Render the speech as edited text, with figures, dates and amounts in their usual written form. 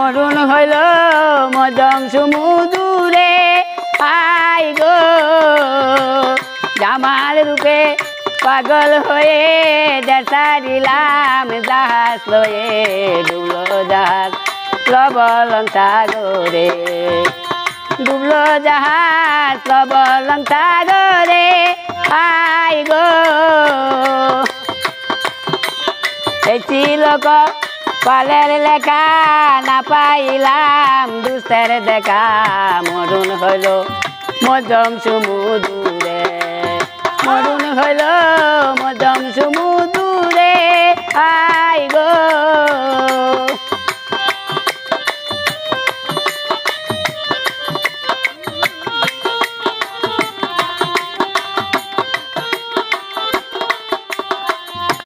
maroon হইল মজম সমুদুরে I go Jamal রূপে পাগল হয়ে দেশারিলাম জাহাজ লয়ে ডুবলো জাহাজ প্রবলন সাগরে ডুবলো জাহাজ প্রবলন সাগরে আই গো এই ছিল পালের লেখা না পাইলাম দুস্তের দেখা মরুন হইল মজম সমুদুরে মরুন হইল মজম সমুদুরে আই গো